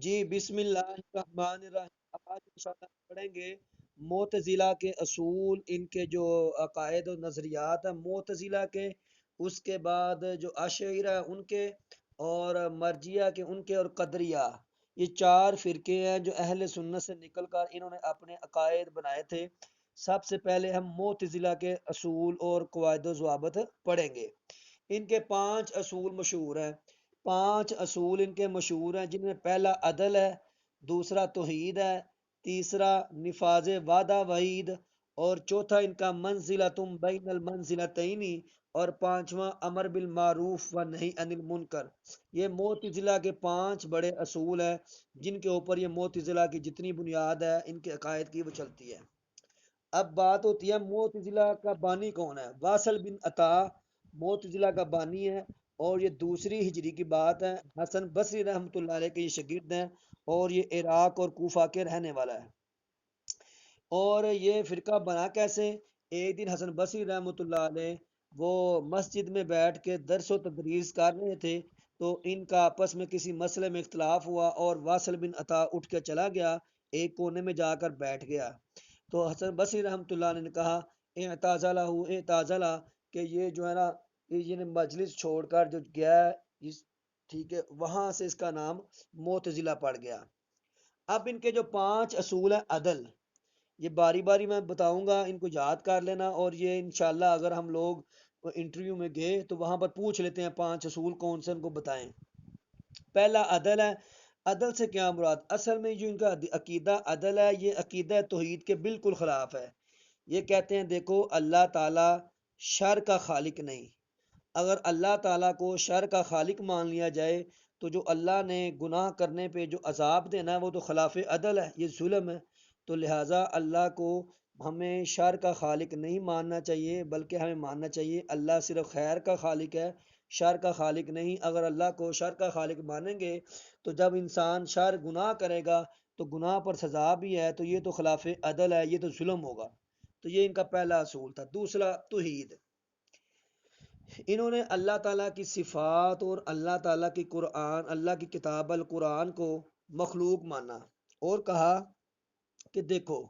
جی بسم اللہ الرحمن الرحیم۔ آج انشاءاللہ پڑھیں گے معتزلہ کے اصول، ان کے جو عقائد و نظریات ہیں معتزلہ کے، اس کے بعد جو اشاعرہ ان کے، اور مرجیہ کے ان کے، اور قدریہ، یہ چار فرقے ہیں جو اہل سنت سے نکل کر انہوں نے اپنے عقائد بنائے تھے۔ سب سے پہلے ہم معتزلہ کے اصول اور قواعد و ضوابط پڑھیں گے۔ ان کے 5 اصول مشہور ہیں۔ 5 اصول ان کے مشہور ہیں، جن میں پہلا عدل ہے، دوسرا توحید ہے، تیسرا نفاذ وعدہ وعید، اور چوتھا ان کا منزلتم بین المنزلتین، اور پانچواں امر بالمعروف و نہی عن المنکر۔ یہ معتزلہ کے 5 بڑے اصول ہیں، جن کے اوپر یہ معتزلہ کی جتنی بنیاد ہے ان کے عقائد کی وہ چلتی ہے۔ اب بات ہوتی ہے معتزلہ کا بانی کون ہے۔ واصل بن عطا معتزلہ کا بانی ہے، اور یہ دوسری ہجری کی بات ہے۔ حسن بصری رحمۃ اللہ علیہ کے یہ شاگرد ہیں، اور یہ عراق اور کوفہ کے رہنے والا ہے۔ اور یہ فرقہ بنا کیسے؟ ایک دن حسن بصری رحمۃ اللہ علیہ وہ مسجد میں بیٹھ کے درس و تدریس کر رہے تھے، تو ان کا آپس میں کسی مسئلے میں اختلاف ہوا، اور واصل بن عطا اٹھ کے چلا گیا، ایک کونے میں جا کر بیٹھ گیا۔ تو حسن بصری رحمۃ اللہ نے کہا اعتزلہ اعتزلہ، کہ یہ جو ہے نا، یہ مجلس چھوڑ کر جو گیا ہے، ٹھیک ہے، وہاں سے اس کا نام معتزلہ پڑ گیا۔ اب ان کے جو 5 اصول ہیں عدل، یہ باری باری میں بتاؤں گا، ان کو یاد کر لینا، اور یہ انشاءاللہ اگر ہم لوگ انٹرویو میں گئے تو وہاں پر پوچھ لیتے ہیں 5 اصول کون سے، ان کو بتائیں۔ پہلا عدل ہے۔ عدل سے کیا مراد؟ اصل میں جو ان کا عقیدہ عدل ہے، یہ عقیدہ توحید کے بالکل خلاف ہے۔ یہ کہتے ہیں دیکھو اللہ تعالیٰ شر کا خالق نہیں۔ اگر اللہ تعالیٰ کو شر کا خالق مان لیا جائے تو جو اللہ نے گناہ کرنے پہ جو عذاب دینا ہے وہ تو خلاف عدل ہے، یہ ظلم ہے۔ تو لہٰذا اللہ کو ہمیں شر کا خالق نہیں ماننا چاہیے، بلکہ ہمیں ماننا چاہیے اللہ صرف خیر کا خالق ہے، شر کا خالق نہیں۔ اگر اللہ کو شر کا خالق مانیں گے تو جب انسان شر گناہ کرے گا تو گناہ پر سزا بھی ہے، تو یہ تو خلاف عدل ہے، یہ تو ظلم ہوگا۔ تو یہ ان کا پہلا اصول تھا۔ دوسرا توحید۔ انہوں نے اللہ تعالیٰ کی صفات اور اللہ تعالیٰ کی قرآن، اللہ کی کتاب القرآن کو مخلوق مانا، اور کہا کہ دیکھو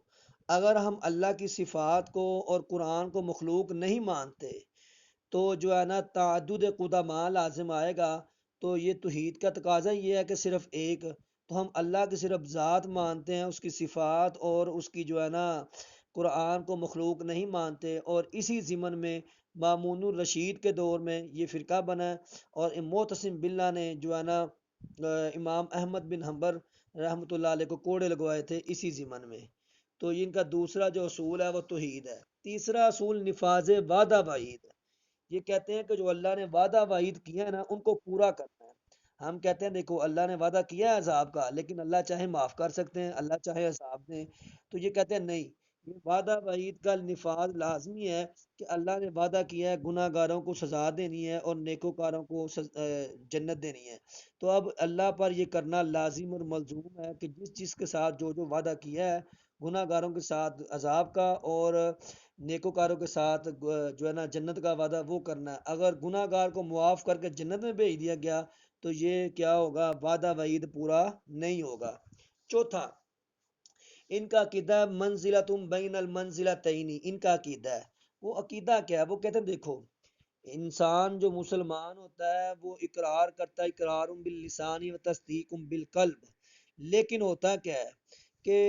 اگر ہم اللہ کی صفات کو اور قرآن کو مخلوق نہیں مانتے تو جو ہے نا تعدد قدماء لازم آئے گا۔ تو یہ توحید کا تقاضا یہ ہے کہ صرف ایک، تو ہم اللہ کی صرف ذات مانتے ہیں، اس کی صفات اور اس کی جو ہے نا قرآن کو مخلوق نہیں مانتے۔ اور اسی ضمن میں مامون الرشید کے دور میں یہ فرقہ بنا، اور معتصم باللہ نے جو ہے نا امام احمد بن حنبل رحمۃ اللہ علیہ کو کوڑے لگوائے تھے اسی ضمن میں۔ تو ان کا دوسرا جو اصول ہے وہ توحید ہے۔ تیسرا اصول نفاذ وعدہ وعید ہے۔ یہ کہتے ہیں کہ جو اللہ نے وعدہ وعید کیا ہے نا ان کو پورا کرنا ہے۔ ہم کہتے ہیں دیکھو اللہ نے وعدہ کیا ہے عذاب کا، لیکن اللہ چاہے معاف کر سکتے ہیں، اللہ چاہے عذاب دیں۔ تو یہ کہتے ہیں نہیں، یہ وعدہ وعید کا نفاذ لازمی ہے، کہ اللہ نے وعدہ کیا ہے گناہ گاروں کو سزا دینی ہے اور نیکوکاروں کو جنت دینی ہے۔ تو اب اللہ پر یہ کرنا لازم اور ملزوم ہے کہ جس چیز کے ساتھ جو جو وعدہ کیا ہے، گناہ گاروں کے ساتھ عذاب کا اور نیکوکاروں کے ساتھ جو ہے نا جنت کا وعدہ وہ کرنا ہے۔ اگر گناہ گار کو معاف کر کے جنت میں بھیج دیا گیا تو یہ کیا ہوگا؟ وعدہ وعید پورا نہیں ہوگا۔ چوتھا ان کا عقیدہ منزلتم بین المنزلتین، ان کا عقیدہ ہے۔ وہ عقیدہ کیا ہے؟ وہ کہتے ہیں دیکھو انسان جو مسلمان ہوتا ہے وہ اقرار کرتا ہے، اقرار باللسان و تصدیق بالقلب، لیکن ہوتا کیا ہے کہ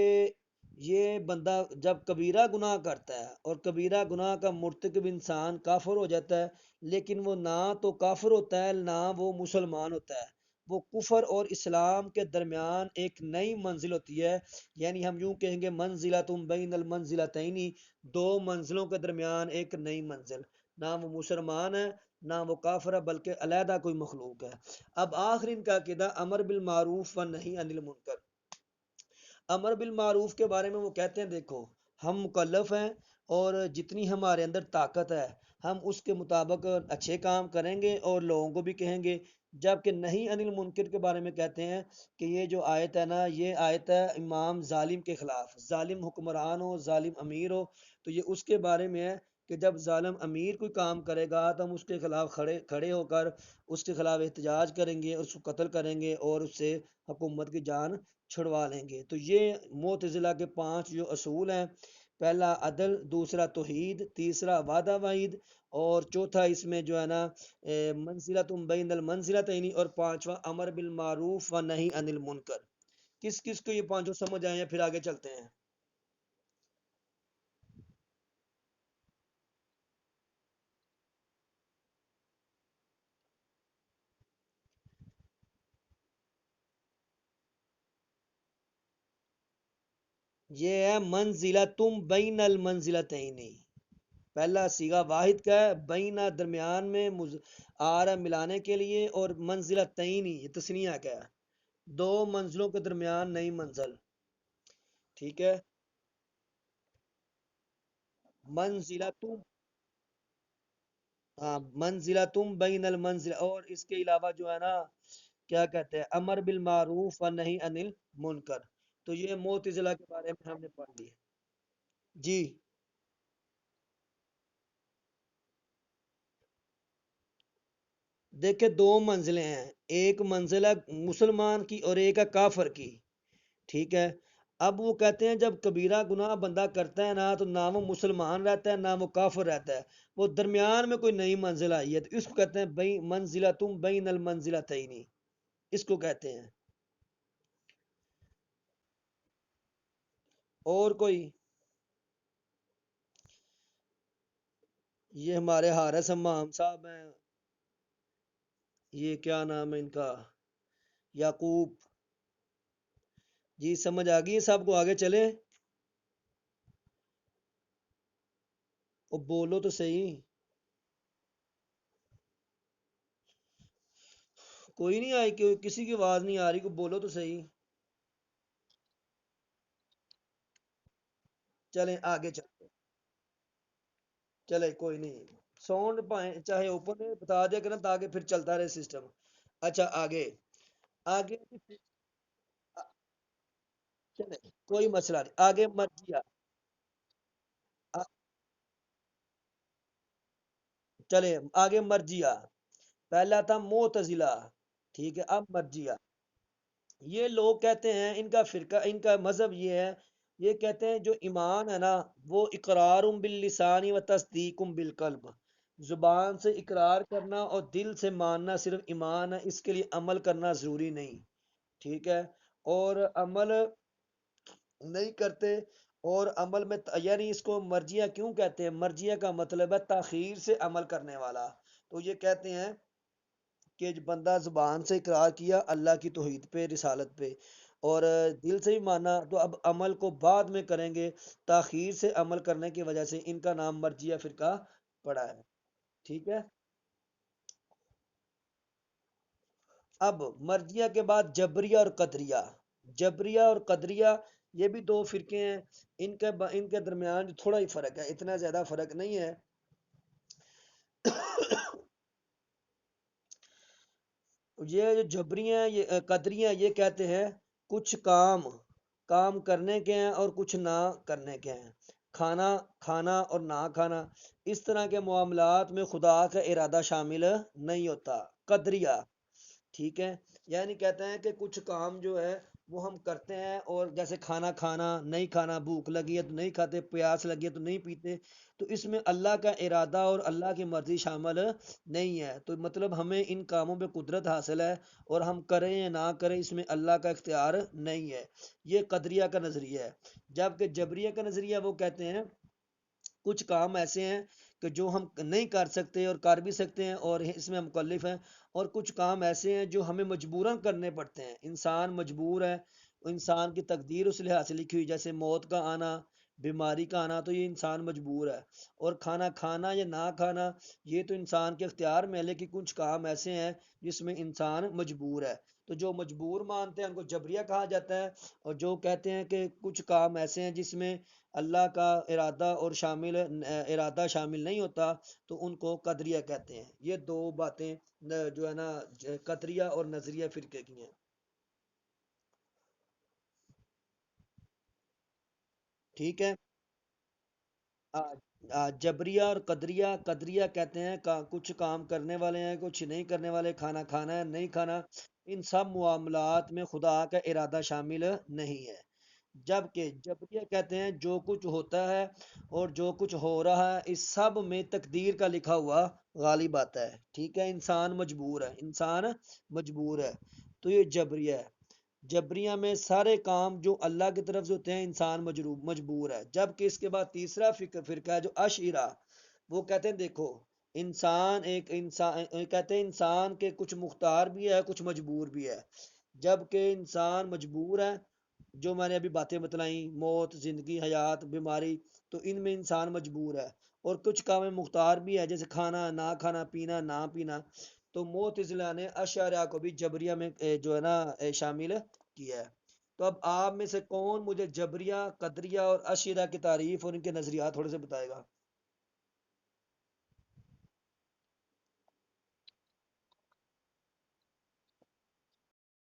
یہ بندہ جب کبیرہ گناہ کرتا ہے اور کبیرہ گناہ کا مرتکب انسان کافر ہو جاتا ہے، لیکن وہ نہ تو کافر ہوتا ہے نہ وہ مسلمان ہوتا ہے، وہ کفر اور اسلام کے درمیان ایک نئی منزل ہوتی ہے۔ یعنی ہم یوں کہیں گے منزلتم بین المنزلتین، 2 منزلوں کے درمیان ایک نئی منزل۔ نہ وہ مسلمان ہے نہ وہ کافر ہے، بلکہ علیحدہ کوئی مخلوق ہے۔ اب آخر ان کا عقیدہ امر بالمعروف و نہی عن المنکر۔ امر بالمعروف کے بارے میں وہ کہتے ہیں دیکھو ہم مکلف ہیں، اور جتنی ہمارے اندر طاقت ہے ہم اس کے مطابق اچھے کام کریں گے اور لوگوں کو بھی کہیں گے۔ جبکہ نہیں عن المنکر کے بارے میں کہتے ہیں کہ یہ جو آیت ہے نا، یہ آیت ہے امام ظالم کے خلاف، ظالم حکمران ہو، ظالم امیر ہو، تو یہ اس کے بارے میں ہے کہ جب ظالم امیر کوئی کام کرے گا تو ہم اس کے خلاف کھڑے کھڑے ہو کر اس کے خلاف احتجاج کریں گے اور اس کو قتل کریں گے اور اس سے حکومت کی جان چھڑوا لیں گے۔ تو یہ معتزلہ کے پانچ جو اصول ہیں، پہلا عدل، دوسرا توحید، تیسرا وعدہ وعید، اور چوتھا اس میں جو ہے نا منزلۃ بین المنزلتین، اور پانچواں امر بالمعروف و نہی عن المنکر۔ کس کس کو یہ پانچوں سمجھ آئے ہیں؟ پھر آگے چلتے ہیں۔ یہ ہے منزلتم بین المنزلتین، پہلا سیگا واحد کا ہے، بینا درمیان میں آ رہا ملانے کے لیے، اور منزلتین یہ تسنیہ کا ہے، دو منزلوں کے درمیان نئی منزل۔ ٹھیک ہے، منزلتم، ہاں منزلتم بین المنزل، اور اس کے علاوہ جو ہے نا کیا کہتے ہیں، امر بالمعروف و نہی عن المنکر۔ تو یہ معتزلہ کے بارے میں ہم نے پڑھ لی۔ جی، دیکھیں دو منزلیں ہیں، ایک منزل ہے مسلمان کی اور ایک ہے کافر کی۔ ٹھیک ہے، اب وہ کہتے ہیں جب کبیرہ گناہ بندہ کرتا ہے نا تو نہ وہ مسلمان رہتا ہے نہ وہ کافر رہتا ہے، وہ درمیان میں کوئی نئی منزل آئی ہے، تو اس کو کہتے ہیں بین منزلتم بین المنزلتین، اس کو کہتے ہیں۔ اور کوئی؟ یہ ہمارے حارث امام صاحب ہیں، یہ کیا نام ہے ان کا، یعقوب۔ جی سمجھ آ گئی سب کو؟ آگے چلے؟ وہ بولو تو صحیح، کوئی نہیں آئی کہ کسی کی آواز نہیں آ رہی، کو بولو تو صحیح۔ چلیں آگے چلتے، چلے کوئی نہیں، ساؤنڈ چاہے اوپن ہے بتا دیا کرنا تاکہ پھر چلتا رہے سسٹم۔ اچھا آگے، آگے چلے کوئی مسئلہ نہیں، آگے مرجیا، چلے آگے مرجیا، پہلا تھا معتزلہ، ٹھیک ہے، اب مرجیا۔ یہ لوگ کہتے ہیں، ان کا فرقہ، ان کا مذہب یہ ہے، یہ کہتے ہیں جو ایمان ہے نا وہ اقرار باللسان و تصدیق بالقلب، زبان سے اقرار کرنا اور دل سے ماننا صرف ایمان ہے، اس کے لیے عمل کرنا ضروری نہیں۔ ٹھیک ہے، اور عمل نہیں کرتے، اور عمل میں یعنی اس کو مرجیہ کیوں کہتے ہیں؟ مرجیہ کا مطلب ہے تاخیر سے عمل کرنے والا۔ تو یہ کہتے ہیں کہ جو بندہ زبان سے اقرار کیا اللہ کی توحید پہ، رسالت پہ، اور دل سے بھی مانا، تو اب عمل کو بعد میں کریں گے، تاخیر سے عمل کرنے کی وجہ سے ان کا نام مرجیہ فرقہ پڑا ہے۔ ٹھیک ہے، اب مرجیہ کے بعد جبریہ اور قدریہ۔ جبریہ اور قدریہ یہ بھی دو فرقے ہیں، ان کے درمیان جو تھوڑا ہی فرق ہے، اتنا زیادہ فرق نہیں ہے۔ یہ جو جبری ہیں، یہ قدری ہیں، یہ کہتے ہیں کچھ کام کام کرنے کے ہیں اور کچھ نہ کرنے کے ہیں، کھانا کھانا اور نہ کھانا، اس طرح کے معاملات میں خدا کا ارادہ شامل نہیں ہوتا، قدریہ۔ ٹھیک ہے، یعنی کہتے ہیں کہ کچھ کام جو ہے وہ ہم کرتے ہیں، اور جیسے کھانا کھانا، نہیں کھانا، بھوک لگی ہے تو نہیں کھاتے، پیاس لگی ہے تو نہیں پیتے، تو اس میں اللہ کا ارادہ اور اللہ کی مرضی شامل نہیں ہے، تو مطلب ہمیں ان کاموں پہ قدرت حاصل ہے، اور ہم کریں یا نہ کریں اس میں اللہ کا اختیار نہیں ہے۔ یہ قدریہ کا نظریہ ہے۔ جبکہ جبریہ کا نظریہ وہ کہتے ہیں کچھ کام ایسے ہیں کہ جو ہم نہیں کر سکتے اور کر بھی سکتے ہیں اور اس میں ہم مکلف ہیں، اور کچھ کام ایسے ہیں جو ہمیں مجبوراً کرنے پڑتے ہیں، انسان مجبور ہے، انسان کی تقدیر اس لحاظ سے لکھی ہوئی، جیسے موت کا آنا، بیماری کا آنا، تو یہ انسان مجبور ہے، اور کھانا کھانا یا نہ کھانا یہ تو انسان کے اختیار میں ہے، لیکن کچھ کام ایسے ہیں جس میں انسان مجبور ہے، تو جو مجبور مانتے ہیں ان کو جبریہ کہا جاتا ہے، اور جو کہتے ہیں کہ کچھ کام ایسے ہیں جس میں اللہ کا ارادہ شامل نہیں ہوتا، تو ان کو قدریہ کہتے ہیں۔ یہ دو باتیں جو ہے نا قدریہ اور نظریہ فرقے کی ہیں۔ ٹھیک ہے، جبریہ اور قدریہ، قدریہ کہتے ہیں کچھ کام کرنے والے ہیں کچھ نہیں کرنے والے، کھانا کھانا ہے نہیں کھانا، ان سب معاملات میں خدا کا ارادہ شامل نہیں ہے۔ جبکہ جبریہ کہتے ہیں جو کچھ ہوتا ہے اور جو کچھ ہو رہا ہے اس سب میں تقدیر کا لکھا ہوا غالب آتا ہے، ٹھیک ہے، انسان مجبور ہے، انسان مجبور ہے، تو یہ جبریہ ہے۔ جبریہ میں سارے کام جو اللہ کی طرف سے ہوتے ہیں انسان مجبور ہے۔ جبکہ اس کے بعد تیسرا فرقہ ہے جو اشعرا، وہ کہتے ہیں دیکھو انسان کہتے ہیں انسان کے کچھ مختار بھی ہے کچھ مجبور بھی ہے۔ جبکہ انسان مجبور ہے، جو میں نے ابھی باتیں بتلائیں، موت، زندگی، حیات، بیماری، تو ان میں انسان مجبور ہے، اور کچھ کام مختار بھی ہے جیسے کھانا نہ کھانا، پینا نہ پینا۔ تو معتزلہ نے اشاعرہ کو بھی جبریہ میں جو ہے نا شامل کیا ہے۔ تو اب آپ میں سے کون مجھے جبریہ، قدریہ اور اشاعرہ کی تعریف اور ان کے نظریات تھوڑے سے بتائے گا؟